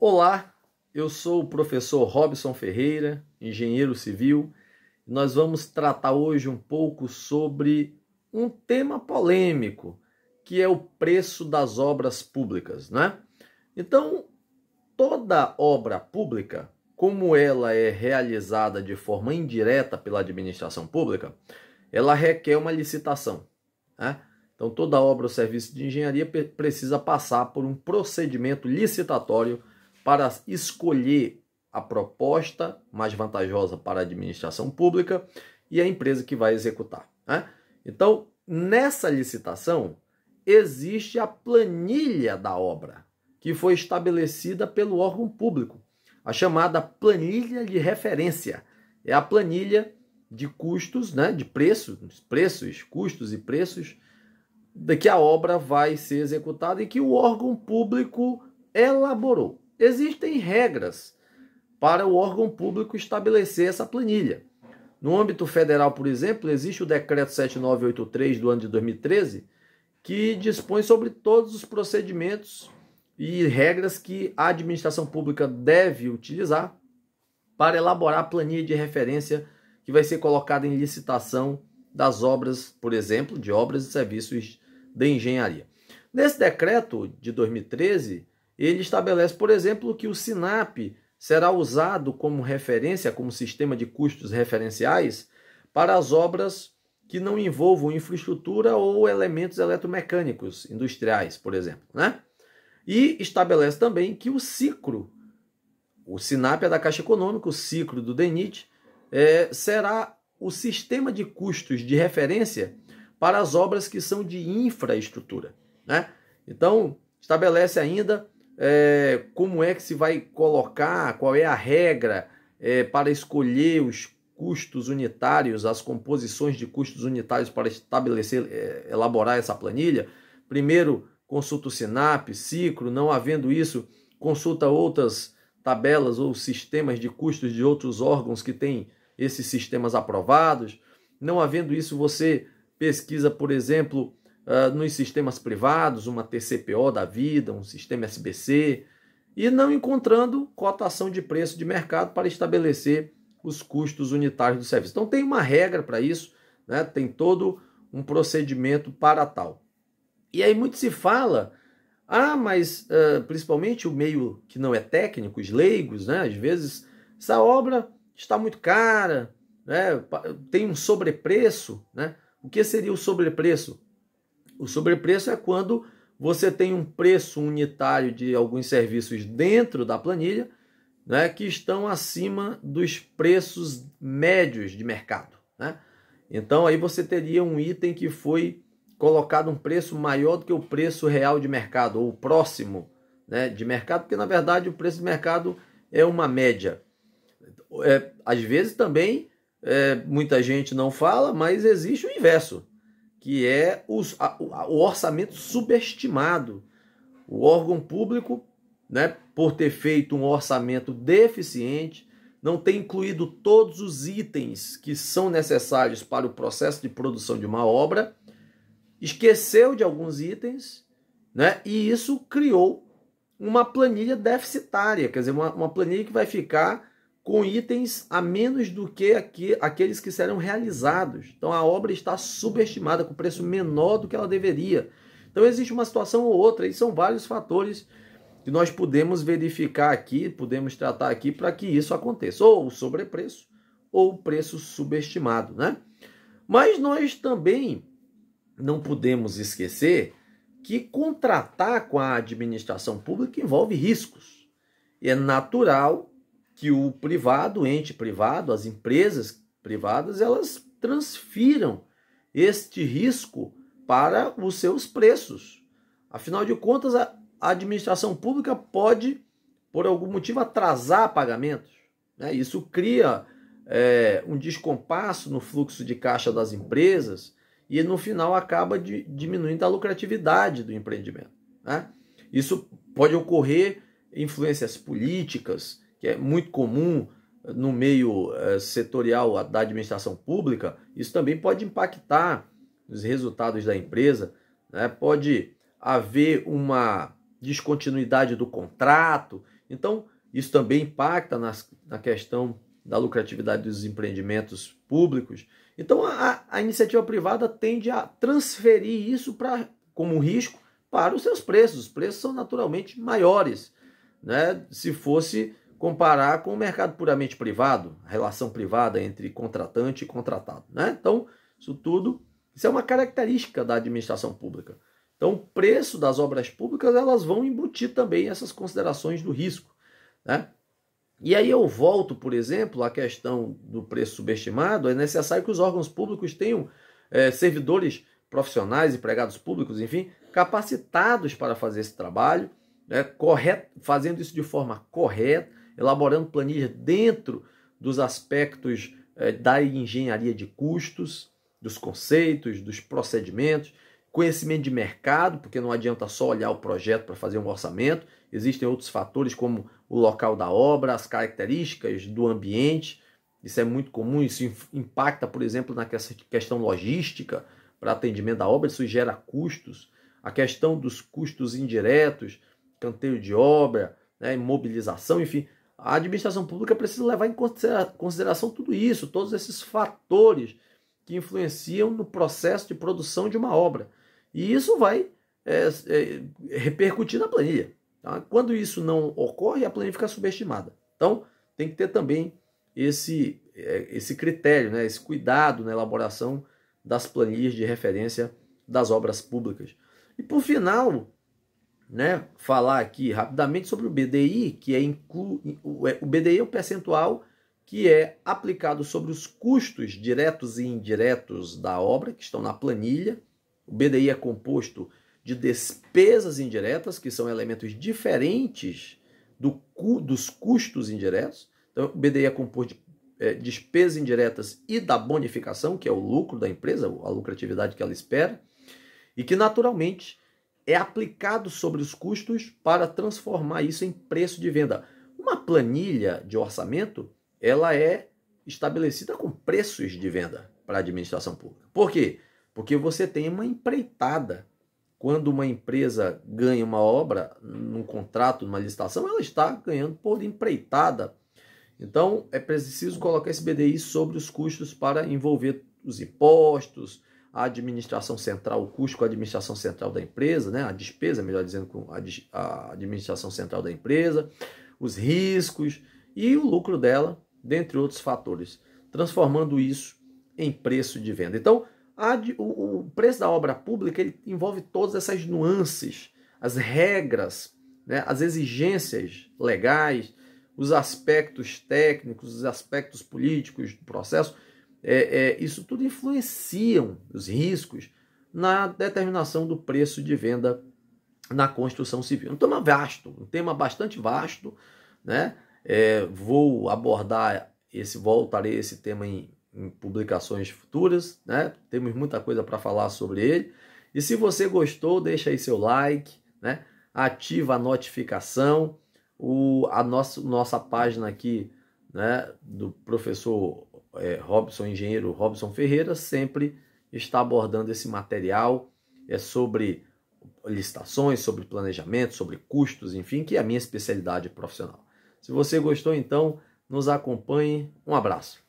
Olá, eu sou o professor Robson Ferreira, engenheiro civil. Nós vamos tratar hoje um pouco sobre um tema polêmico, que é o preço das obras públicas, né? Então, toda obra pública, como ela é realizada de forma indireta pela administração pública, ela requer uma licitação, né? Então, toda obra ou serviço de engenharia precisa passar por um procedimento licitatório para escolher a proposta mais vantajosa para a administração pública e a empresa que vai executar, né? Então, nessa licitação, existe a planilha da obra, que foi estabelecida pelo órgão público, a chamada planilha de referência. É a planilha de custos, né, de preços, custos e preços de que a obra vai ser executada e que o órgão público elaborou. Existem regras para o órgão público estabelecer essa planilha. No âmbito federal, por exemplo, existe o Decreto 7983 do ano de 2013, que dispõe sobre todos os procedimentos e regras que a administração pública deve utilizar para elaborar a planilha de referência que vai ser colocada em licitação das obras, por exemplo, de obras e serviços de engenharia. Nesse decreto de 2013, ele estabelece, por exemplo, que o SINAP será usado como referência, como sistema de custos referenciais para as obras que não envolvam infraestrutura ou elementos eletromecânicos industriais, por exemplo, né? E estabelece também que o SICRO, o SINAP é da Caixa Econômica, o SICRO do DENIT, será o sistema de custos de referência para as obras que são de infraestrutura, né? Então, estabelece ainda como é que se vai colocar, qual é a regra para escolher os custos unitários, as composições de custos unitários para estabelecer, elaborar essa planilha. Primeiro, consulta o SINAP, SICRO, não havendo isso, consulta outras tabelas ou sistemas de custos de outros órgãos que têm esses sistemas aprovados. Não havendo isso, você pesquisa, por exemplo, nos sistemas privados, uma TCPO da vida, um sistema SBC, e não encontrando cotação de preço de mercado para estabelecer os custos unitários do serviço. Então tem uma regra para isso, né? Tem todo um procedimento para tal. E aí muito se fala, mas principalmente o meio que não é técnico, os leigos, né? Às vezes essa obra está muito cara, né? Tem um sobrepreço, né? O que seria o sobrepreço? O sobrepreço é quando você tem um preço unitário de alguns serviços dentro da planilha, né, que estão acima dos preços médios de mercado, né? Então aí você teria um item que foi colocado um preço maior do que o preço real de mercado, ou próximo, né, de mercado, porque na verdade o preço de mercado é uma média. Às vezes também muita gente não fala, mas existe o inverso, que é o orçamento subestimado. O órgão público, né, por ter feito um orçamento deficiente, não ter incluído todos os itens que são necessários para o processo de produção de uma obra, esqueceu de alguns itens, né, e isso criou uma planilha deficitária, quer dizer, uma planilha que vai ficar com itens a menos do que aqueles que serão realizados. Então a obra está subestimada, com preço menor do que ela deveria. Então existe uma situação ou outra, e são vários fatores que nós podemos verificar aqui, podemos tratar aqui para que isso aconteça. Ou o sobrepreço, ou o preço subestimado, né? Mas nós também não podemos esquecer que contratar com a administração pública envolve riscos. E é natural que o privado, o ente privado, as empresas privadas, elas transfiram este risco para os seus preços. Afinal de contas, a administração pública pode, por algum motivo, atrasar pagamentos, né? Isso cria um descompasso no fluxo de caixa das empresas e, no final, acaba diminuindo a lucratividade do empreendimento, né? Isso pode ocorrer influências políticas, que é muito comum no meio setorial da administração pública. Isso também pode impactar os resultados da empresa, né? Pode haver uma descontinuidade do contrato. Então, isso também impacta na questão da lucratividade dos empreendimentos públicos. Então, a iniciativa privada tende a transferir isso como risco para os seus preços. Os preços são naturalmente maiores, né? Se fosse comparar com o mercado puramente privado, a relação privada entre contratante e contratado, né? Então, isso é uma característica da administração pública. Então, o preço das obras públicas, elas vão embutir também essas considerações do risco, né? E aí eu volto, por exemplo, à questão do preço subestimado. É necessário que os órgãos públicos tenham servidores profissionais, empregados públicos, enfim, capacitados para fazer esse trabalho, né, fazendo isso de forma correta, elaborando planilhas dentro dos aspectos da engenharia de custos, dos conceitos, dos procedimentos, conhecimento de mercado, porque não adianta só olhar o projeto para fazer um orçamento, existem outros fatores como o local da obra, as características do ambiente, isso é muito comum, isso impacta, por exemplo, na questão logística para atendimento da obra, isso gera custos, a questão dos custos indiretos, canteiro de obra, né, imobilização, enfim, a administração pública precisa levar em consideração tudo isso, todos esses fatores que influenciam no processo de produção de uma obra. E isso vai repercutir na planilha. Tá? Quando isso não ocorre, a planilha fica subestimada. Então, tem que ter também esse critério, né, esse cuidado na elaboração das planilhas de referência das obras públicas. E, por final, né, falar aqui rapidamente sobre o BDI, que o BDI é o percentual que é aplicado sobre os custos diretos e indiretos da obra, que estão na planilha. O BDI é composto de despesas indiretas, que são elementos diferentes dos custos indiretos. Então, o BDI é composto de despesas indiretas e da bonificação, que é o lucro da empresa, a lucratividade que ela espera, e que naturalmente é aplicado sobre os custos para transformar isso em preço de venda. Uma planilha de orçamento, ela é estabelecida com preços de venda para a administração pública. Por quê? Porque você tem uma empreitada. Quando uma empresa ganha uma obra, num contrato, numa licitação, ela está ganhando por empreitada. Então, é preciso colocar esse BDI sobre os custos para envolver os impostos, a administração central, o custo com a administração central da empresa, né? A despesa, melhor dizendo, com a administração central da empresa, os riscos e o lucro dela, dentre outros fatores, transformando isso em preço de venda. Então, o preço da obra pública ele envolve todas essas nuances, as regras, né, as exigências legais, os aspectos técnicos, os aspectos políticos do processo. Isso tudo influenciam os riscos na determinação do preço de venda na construção civil. Um tema bastante vasto, né? Voltarei a esse tema em publicações futuras, né? Temos muita coisa para falar sobre ele. E se você gostou, deixa aí seu like, né? Ativa a notificação. Nossa página aqui, né, do professor engenheiro Robson Ferreira, sempre está abordando esse material sobre licitações, sobre planejamento, sobre custos, enfim, que é a minha especialidade profissional. Se você gostou, então, nos acompanhe. Um abraço.